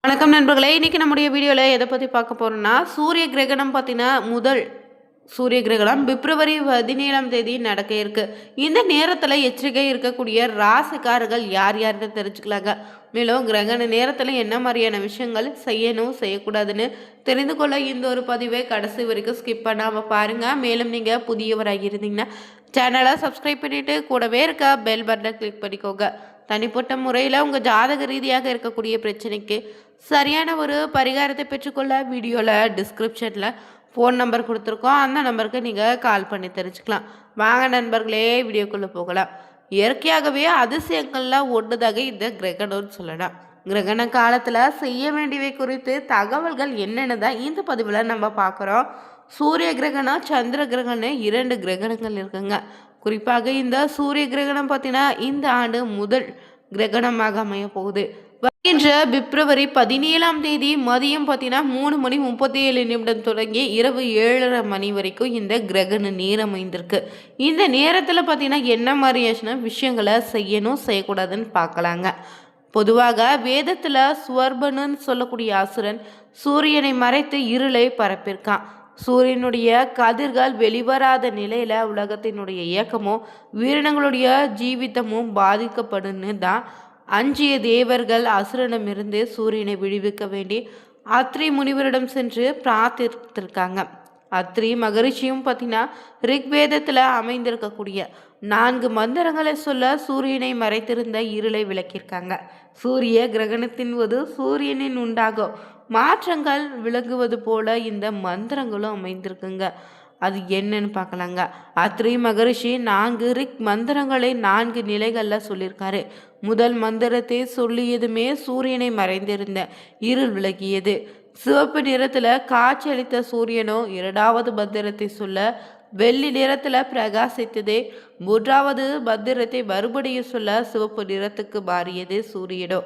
வணக்கம் நண்பர்களே, இன்னைக்கு நம்முடைய வீடியோவில் எதை பற்றி பார்க்க போகிறோம்னா, சூரிய கிரகணம் பார்த்தீங்கன்னா முதல் சூரிய கிரகணம் பிப்ரவரி 17ஆம் தேதி நடக்க இருக்கு. இந்த நேரத்தில் எச்சரிக்கை இருக்கக்கூடிய ராசிக்காரர்கள் யார் யாருன்னு தெரிஞ்சுக்கலாங்க. மேலும் கிரகண நேரத்தில் என்ன மாதிரியான விஷயங்கள் செய்யணும் செய்யக்கூடாதுன்னு தெரிந்து கொள்ள இந்த ஒரு பதிவை கடைசி வரைக்கும் ஸ்கிப் பண்ணாமல் பாருங்கள். மேலும் நீங்கள் புதியவராக இருந்தீங்கன்னா சேனலை சப்ஸ்கிரைப் பண்ணிவிட்டு கூடவே இருக்க பெல் பட்டனை கிளிக் பண்ணிக்கோங்க. தனிப்பட்ட முறையில் உங்கள் ஜாதக ரீதியாக இருக்கக்கூடிய பிரச்சனைக்கு சரியான ஒரு பரிகாரத்தை பெற்றுக்கொள்ள வீடியோவில் டிஸ்கிரிப்ஷனில் ஃபோன் நம்பர் கொடுத்துருக்கோம். அந்த நம்பருக்கு நீங்கள் கால் பண்ணி தெரிஞ்சுக்கலாம். வாங்க நண்பர்களே, வீடியோக்குள்ளே போகலாம். இயற்கையாகவே அதிசயங்கள்லாம் ஒன்றுதாக இந்த கிரகணம்னு சொல்லலாம். கிரகண காலத்தில் செய்ய வேண்டியவை குறித்து தகவல்கள் என்னென்னு தான் இந்த பதிவில் நம்ம பார்க்குறோம். சூரிய கிரகணம், சந்திர கிரகணம், 2 கிரகணங்கள் இருக்குங்க. குறிப்பாக இந்த சூரிய கிரகணம் பார்த்தீங்கன்னா இந்த ஆண்டு முதல் கிரகணமாக அமைய போகுது. வருகின்ற பிப்ரவரி 17ஆம் தேதி மதியம் பார்த்தீங்கன்னா 3:37 தொடங்கி இரவு 7:30 மணி வரைக்கும் இந்த கிரகண நேரம் அமைந்திருக்கு. இந்த நேரத்தில் பார்த்தீங்கன்னா என்ன மாதிரியான விஷயங்களை செய்யணும் செய்யக்கூடாதுன்னு பார்க்கலாங்க. பொதுவாக வேதத்தில் ஸ்வர்பனுன்னு சொல்லக்கூடிய அசுரன் சூரியனை மறைத்து இருளை பரப்பியிருக்கான். சூரியனுடைய கதிர்கள் வெளிவராத நிலையில் உலகத்தினுடைய இயக்கமும் உயிரினங்களுடைய ஜீவிதமும் பாதிக்கப்படுன்னு தான் அஞ்சிய தேவர்கள் அசுரனிடமிருந்து சூரியனை விடுவிக்க வேண்டி அத்ரி முனிவரிடம் சென்று பிரார்த்தித்திருக்காங்க. அத்ரி மகரிஷியும் பார்த்தீங்கன்னா ரிக்வேதத்தில் அமைந்திருக்கக்கூடிய 4 மந்திரங்களை சொல்ல சூரியனை மறைத்திருந்த இருளை விளக்கியிருக்காங்க. சூரிய கிரகணத்தின் போது சூரியனின் உண்டாகும் மாற்றங்கள் விளங்குவது போல இந்த மந்திரங்களும் அமைந்திருக்குங்க. அது என்னன்னு பார்க்கலாங்க. அத்ரி மகரிஷி 4 ரிக் மந்திரங்களை 4 நிலைகளில் சொல்லியிருக்காரு. முதல் மந்திரத்தை சொல்லியதுமே சூரியனை மறைந்திருந்த இருள் விலகியது. சிவப்பு நிறத்தில் காட்சியளித்த சூரியனோ 2வது மந்திரத்தை சொல்ல வெள்ளி நிறத்தில் பிரகாசித்ததே. 3வது மந்திரத்தை மறுபடியும் சொல்ல சிவப்பு நிறத்துக்கு மாறியது சூரியனோ.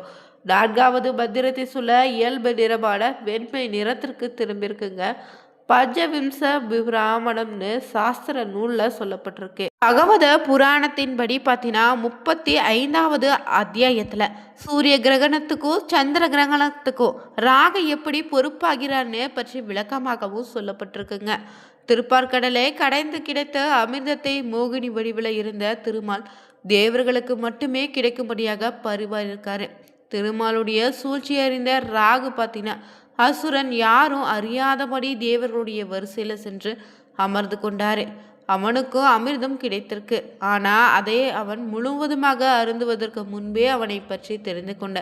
4வது மந்திரத்தை சொல்ல இயல்பு நிறமான வெண்மை நிறத்திற்கு திரும்பியிருக்குங்க. பஞ்சவிம்ச பிராமணம்னு சாஸ்திர நூலில் சொல்லப்பட்டிருக்கு. பகவத புராணத்தின்படி பார்த்தீங்கன்னா 35வது அத்தியாயத்தில் சூரிய கிரகணத்துக்கும் சந்திர கிரகணத்துக்கும் ராக எப்படி பொறுப்பாகிறான்னு பற்றி விளக்கமாகவும் சொல்லப்பட்டிருக்குங்க. திருப்பார்கடலை கடைந்து கிடைத்த அமிர்தத்தை மோகினி வடிவில் இருந்த திருமால் தேவர்களுக்கு மட்டுமே கிடைக்கும்படியாக பரிவாரிருக்காரு. திருமாலுடைய சூழ்ச்சி அறிந்த ராகு பார்த்தீங்கன்னா அசுரன் யாரும் அறியாதபடி தேவர்களுடைய வரிசையில் சென்று அமர்ந்து கொண்டாரு. அவனுக்கும் அமிர்தம் கிடைத்திருக்கு. ஆனால் அதை அவன் முழுவதுமாக அருந்துவதற்கு முன்பே அவனை பற்றி தெரிந்து கொண்ட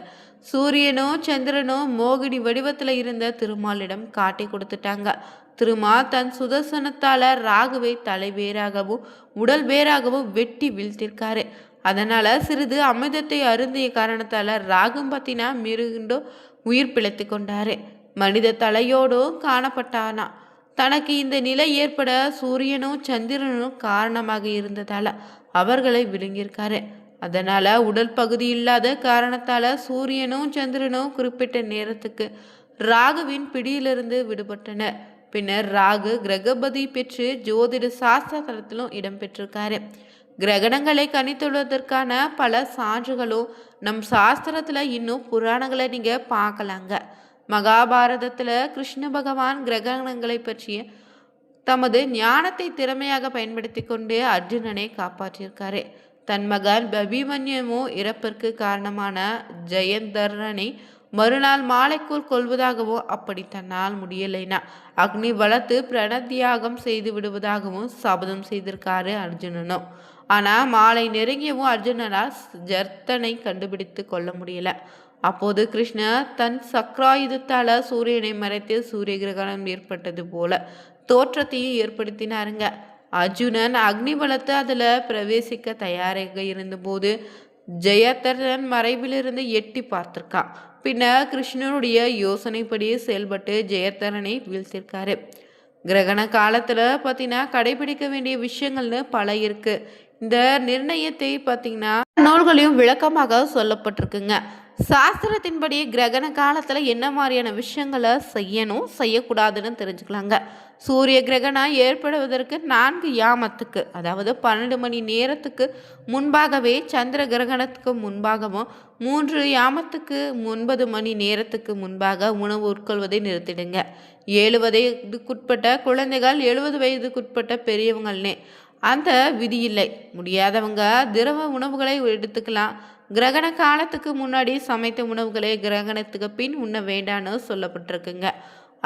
சூரியனோ சந்திரனோ மோகினி வடிவத்தில் இருந்த திருமாலிடம் காட்டி கொடுத்துட்டாங்க. திருமால் தன் சுதர்சனத்தால் ராகுவை தலை வேறாகவும் உடல் வேறாகவும் வெட்டி வீழ்த்திருக்காரு. அதனால சிறிது அமிர்தத்தை அருந்திய காரணத்தால் ராகும் பத்தினா மிருண்டோ உயிர் பிழைத்து கொண்டாரு. மனித தலையோடும் காணப்பட்டானா. தனக்கு இந்த நிலை ஏற்பட சூரியனும் சந்திரனும் காரணமாக இருந்ததால அவர்களை விழுங்கியிருக்காரு. அதனால உடல் பகுதி இல்லாத காரணத்தால சூரியனும் சந்திரனும் குறிப்பிட்ட நேரத்துக்கு ராகுவின் பிடியிலிருந்து விடுபட்டனர். பின்னர் ராகு கிரகபதி பெற்று ஜோதிட சாஸ்திரத்திலும் இடம்பெற்றிருக்காரு. கிரகணங்களை கணித்துள்ளதற்கான பல சான்றுகளும் நம் சாஸ்திரத்துல இன்னும் புராணங்களை நீங்க பார்க்கலாங்க. மகாபாரதத்துல கிருஷ்ண பகவான் கிரகணங்களை பற்றிய தமது ஞானத்தை திறமையாக பயன்படுத்தி கொண்டு அர்ஜுனனை காப்பாற்றியிருக்காரு. தன் மகன் அபிமன்யுமோ இறப்பிற்கு காரணமான ஜெயந்தரனை மறுநாள் மாலைக்குள் கொள்வதாகவும் அப்படி தன்னால் முடியலைனா அக்னி வளர்த்து பிரணத்தியாகம் செய்து விடுவதாகவும் சபதம் செய்திருக்காரு அர்ஜுனனும். ஆனால் மாலை நெருங்கியவும் அர்ஜுனனால் ஜர்த்தனை கண்டுபிடித்து கொள்ள முடியல. அப்போது கிருஷ்ணர் தன் சக்ராயுதத்தால் சூரியனை மறைத்து சூரிய கிரகணம் ஏற்பட்டது போல தோற்றத்தையும் ஏற்படுத்தினாருங்க. அர்ஜுனன் அக்னி வளர்த்து அதில் பிரவேசிக்க தயாராக இருந்தபோது ஜெயதரன் மறைவிலிருந்து எட்டி பார்த்திருக்கான். பின்னர் கிருஷ்ணனுடைய யோசனைப்படி செயல்பட்டு ஜெயதரனை வீழ்த்திருக்காரு. கிரகண காலத்தில் பார்த்தீங்கன்னா கடைபிடிக்க வேண்டிய விஷயங்கள்னு பல இருக்கு. இந்த நிர்ணயத்தை பார்த்தீங்கன்னா நூல்களையும் விளக்கமாக சொல்லப்பட்டிருக்குங்க. சாஸ்திரத்தின்படி கிரகண காலத்தில் என்ன மாதிரியான விஷயங்களை செய்யணும் செய்யக்கூடாதுன்னு தெரிஞ்சுக்கலாங்க. சூரிய கிரகணம் ஏற்படுவதற்கு 4 யாமத்துக்கு அதாவது 12 மணி நேரத்துக்கு முன்பாகவே, சந்திர கிரகணத்துக்கு முன்பாகவும் 3 யாமத்துக்கு 9 மணி நேரத்துக்கு முன்பாக உணவு உட்கொள்வதை நிறுத்திடுங்க. 7 வயதுக்குட்பட்ட குழந்தைகள், 70 வயதுக்குட்பட்ட பெரியவங்கள்னே அந்த விதி இல்லை. முடியாதவங்க திரவ உணவுகளை எடுத்துக்கலாம். கிரகண காலத்துக்கு முன்னாடி சமைத்த உணவுகளை கிரகணத்துக்கு பின் உண்ண வேண்டான்னு சொல்லப்பட்டிருக்குங்க.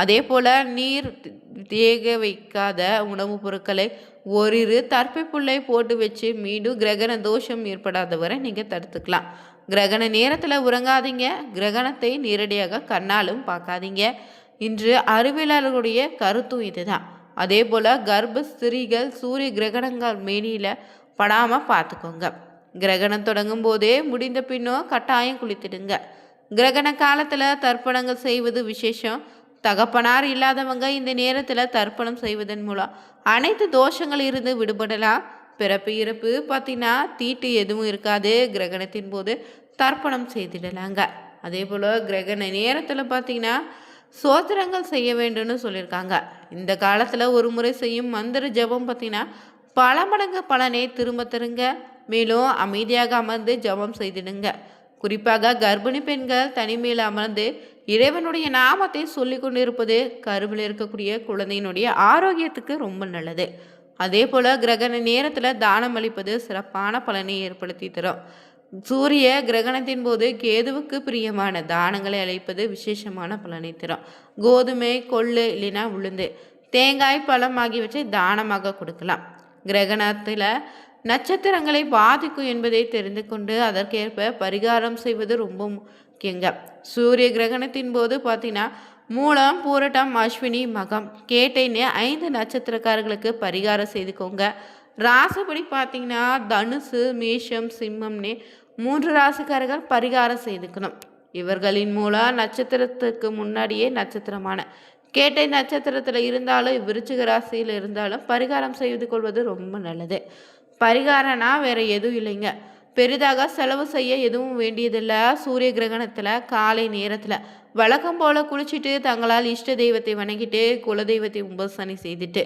அதே போல் நீர் தேக வைக்காத உணவுப் பொருட்களை ஓரிரு தர்ப்பை புல்லை போட்டு வச்சு மீண்டும் கிரகண தோஷம் ஏற்படாத வரை நீங்கள் தடுத்துக்கலாம். கிரகண நேரத்தில் உறங்காதீங்க. கிரகணத்தை நேரடியாக கண்ணாலும் பார்க்காதீங்க. இன்று அறிவியலாளர்களுடைய கருத்தும் இதுதான். அதே போல் கர்ப்ப ஸ்திரீகள் சூரிய கிரகணங்கள் மேனியில் படாமல் பார்த்துக்கோங்க. கிரகணம் தொடங்கும் போதே முடிந்த பின்னோ கட்டாயம் குளித்துடுங்க. கிரகண காலத்தில் தர்ப்பணங்கள் செய்வது விசேஷம். தகப்பனார் இல்லாதவங்க இந்த நேரத்தில் தர்ப்பணம் செய்வதன் மூலம் அனைத்து தோஷங்கள் இருந்து விடுபடலாம். பிறப்பு இறப்பு பார்த்தீங்கன்னா தீட்டு எதுவும் இருக்காது. கிரகணத்தின் போது தர்ப்பணம் செய்திடலாங்க. அதே போல் கிரகண நேரத்தில் பார்த்தீங்கன்னா சோத்திரங்கள் செய்ய வேண்டும்னு சொல்லியிருக்காங்க. இந்த காலத்தில் ஒரு முறை செய்யும் மந்திர ஜபம் பார்த்தீங்கன்னா பல மடங்கு பலனை திரும்ப தருங்க. மேலும் அமைதியாக அமர்ந்து ஜபம் செய்திடுங்க. குறிப்பாக கர்ப்பிணி பெண்கள் தனிமையில் அமர்ந்து இறைவனுடைய நாமத்தை சொல்லி கொண்டிருப்பது கருவில் இருக்கக்கூடிய குழந்தையினுடைய ஆரோக்கியத்துக்கு ரொம்ப நல்லது. அதே போல் கிரகண நேரத்தில் தானம் அளிப்பது சிறப்பான பலனை ஏற்படுத்தி தரும். சூரிய கிரகணத்தின் போது கேதுவுக்கு பிரியமான தானங்களை அளிப்பது விசேஷமான பலனை தரும். கோதுமை, கொள்ளு இல்லைன்னா உளுந்து, தேங்காய், பழம் ஆகியவற்றை தானமாக கொடுக்கலாம். கிரகணத்தில் நட்சத்திரங்களை பாதிக்கும் என்பதை தெரிந்து கொண்டு அதற்கேற்ப பரிகாரம் செய்வது ரொம்ப முக்கியங்க. சூரிய கிரகணத்தின் போது பார்த்தீங்கன்னா மூலம், பூரட்டம், அஸ்வினி, மகம், கேட்டைன்னு 5 நட்சத்திரக்காரர்களுக்கு பரிகாரம் செய்துக்கோங்க. ராசிப்படி பார்த்தீங்கன்னா தனுசு, மேஷம், சிம்மம்னு 3 ராசிக்காரர்கள் பரிகாரம் செய்துக்கணும். இவர்களின் மூலம் நட்சத்திரத்துக்கு முன்னாடியே நட்சத்திரமான கேட்டை நட்சத்திரத்தில் இருந்தாலும் விருச்சிக ராசியில் இருந்தாலும் பரிகாரம் செய்து கொள்வது ரொம்ப நல்லது. பரிகாரம்னா வேற எதுவும் இல்லைங்க. பெரிதாக செலவு செய்ய எதுவும் வேண்டியதில்லை. சூரிய கிரகணத்தில் காலை நேரத்தில் வழக்கம் போல் குளிச்சுட்டு தங்களால் இஷ்ட தெய்வத்தை வணங்கிட்டு குலதெய்வத்தை உபசனை செய்துட்டு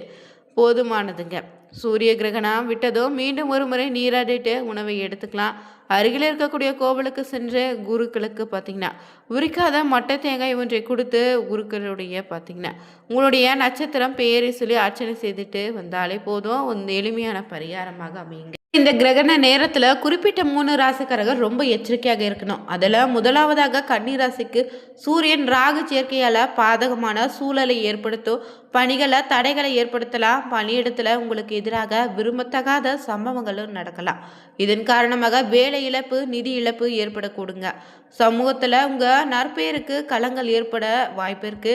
போதுமானதுங்க. சூரிய கிரகணம் விட்டதும் மீண்டும் ஒரு முறை நீராடிட்டு உணவை எடுத்துக்கலாம். அருகில் இருக்கக்கூடிய கோவிலுக்கு சென்று குருக்களுக்கு பார்த்தீங்கன்னா உரிக்காத மட்டை தேங்காய் ஒன்றை கொடுத்து குருக்களுடைய பார்த்தீங்கன்னா உங்களுடைய நட்சத்திரம் பெயரை சொல்லி அர்ச்சனை செய்துட்டு வந்தாலே போதும். ஒரு எளிமையான பரிகாரமாக அமையுங்க. இந்த கிரகண நேரத்தில் குறிப்பிட்ட 3 ராசிக்காரர்கள் ரொம்ப எச்சரிக்கையாக இருக்கணும். அதில் முதலாவதாக கன்னி ராசிக்கு சூரியன் ராகு சேர்க்கையால் பாதகமான சூழலை ஏற்படுத்தும். பணிகளை தடைகளை ஏற்படுத்தலாம். பணியிடத்தில் உங்களுக்கு எதிராக விரும்பத்தகாத சம்பவங்களும் நடக்கலாம். இதன் காரணமாக வேலை இழப்பு, நிதி இழப்பு ஏற்படக்கூடுங்க. சமூகத்தில் உங்கள் நற்பெயருக்கு களங்கள் ஏற்பட வாய்ப்பு இருக்கு.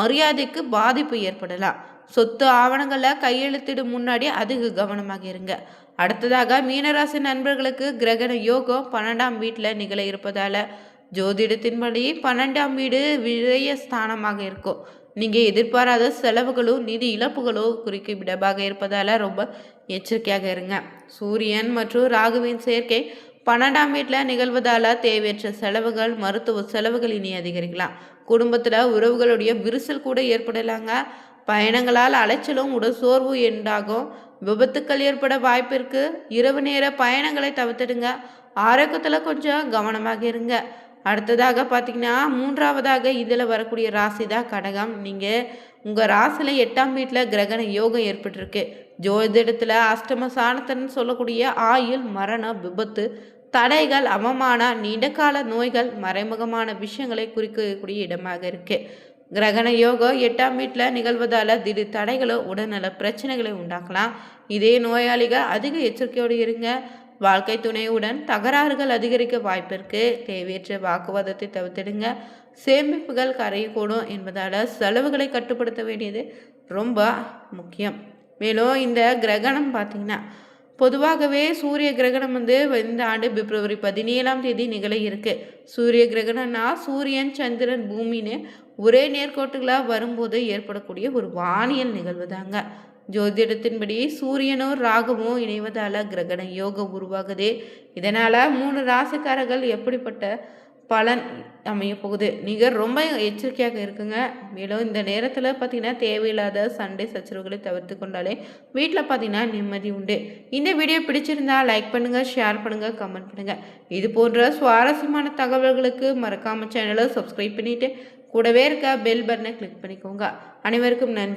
மரியாதைக்கு பாதிப்பு ஏற்படலாம். சொத்து ஆவணங்களில் கையெழுத்திடும் முன்னாடி அதிக கவனமாக இருங்க. அடுத்ததாக மீனராசி நண்பர்களுக்கு கிரகண யோகம் 12ஆம் வீட்டில் நிகழ இருப்பதால் ஜோதிடத்தின்படி 12ஆம் வீடு விரய ஸ்தானமாக இருக்கும். நீங்கள் எதிர்பாராத செலவுகளோ நிதி இழப்புகளோ குறிக்கும் இடமாக இருப்பதால் ரொம்ப எச்சரிக்கையாக இருங்க. சூரியன் மற்றும் ராகுவின் சேர்க்கை 12ஆம் வீட்டில் நிகழ்வதால் தேவையற்ற செலவுகள், மருத்துவ செலவுகள் இனி அதிகரிக்கலாம். குடும்பத்தில் உறவுகளுடைய விரிசல் கூட ஏற்படலாங்க. பயணங்களால் அலைச்சலும் உடல் சோர்வு உண்டாகும். விபத்துக்கள் ஏற்பட வாய்ப்பிற்கு. இரவு நேர பயணங்களை தவிர்த்துடுங்க. ஆரோக்கியத்தில் கொஞ்சம் கவனமாக இருங்க. அடுத்ததாக பார்த்தீங்கன்னா 3ஆவதாக இதில் வரக்கூடிய ராசி தான் கடகம். நீங்கள் உங்கள் ராசியில் 8ஆம் வீட்டில் கிரகண யோகம் ஏற்பட்டிருக்கு. ஜோதிடத்தில் அஷ்டம சாணத்தன்னு சொல்லக்கூடிய ஆயுள், மரணம், விபத்து, தடைகள், அவமானம், நீண்டகால நோய்கள், மறைமுகமான விஷயங்களை குறிக்கக்கூடிய இடமாக இருக்குது. கிரகண யோகம் 8ஆம் வீட்டில் நிகழ்வதால் திடீர் தடைகளோ உடல்நல பிரச்சனைகளை உண்டாக்கலாம். இதே நோயாளிகள் அதிக எச்சரிக்கையோடு இருங்க. வாழ்க்கை துணையுடன் தகராறுகள் அதிகரிக்க வாய்ப்பிற்கு. தேவையற்ற வாக்குவாதத்தை தவிர்த்திடுங்க. சேமிப்புகள் கரையக்கூடும் என்பதால் செலவுகளை கட்டுப்படுத்த வேண்டியது ரொம்ப முக்கியம். மேலும் இந்த கிரகணம் பார்த்திங்கன்னா பொதுவாகவே சூரிய கிரகணம் இந்த ஆண்டு பிப்ரவரி 17ஆம் தேதி நிகழ இருக்கு. சூரிய கிரகணம்னா சூரியன், சந்திரன், பூமின்னு ஒரே நேர்கோட்டுகளாக வரும்போது ஏற்படக்கூடிய ஒரு வானியல் நிகழ்வு தாங்க. ஜோதிடத்தின்படி சூரியனும் ராகுவும் இணைவதால் கிரகண யோகம் உருவாகுது. இதனால் 3 ராசிக்காரர்கள் எப்படிப்பட்ட பலன் அமைய போகுது. நீங்கள் ரொம்ப எச்சரிக்கையாக இருக்குங்க. மேலும் இந்த நேரத்தில் பார்த்தீங்கன்னா தேவையில்லாத சண்டை சச்சரவுகளை தவிர்த்து கொண்டாலே வீட்டில் பார்த்தீங்கன்னா நிம்மதி உண்டு. இந்த வீடியோ பிடிச்சிருந்தா லைக் பண்ணுங்கள், ஷேர் பண்ணுங்கள், கமெண்ட் பண்ணுங்கள். இது போன்ற சுவாரஸ்யமான தகவல்களுக்கு மறக்காமல் சேனலை சப்ஸ்கிரைப் பண்ணிவிட்டு கூடவே இருக்க பெல் பட்டனை கிளிக் பண்ணிக்கோங்க. அனைவருக்கும் நன்றி.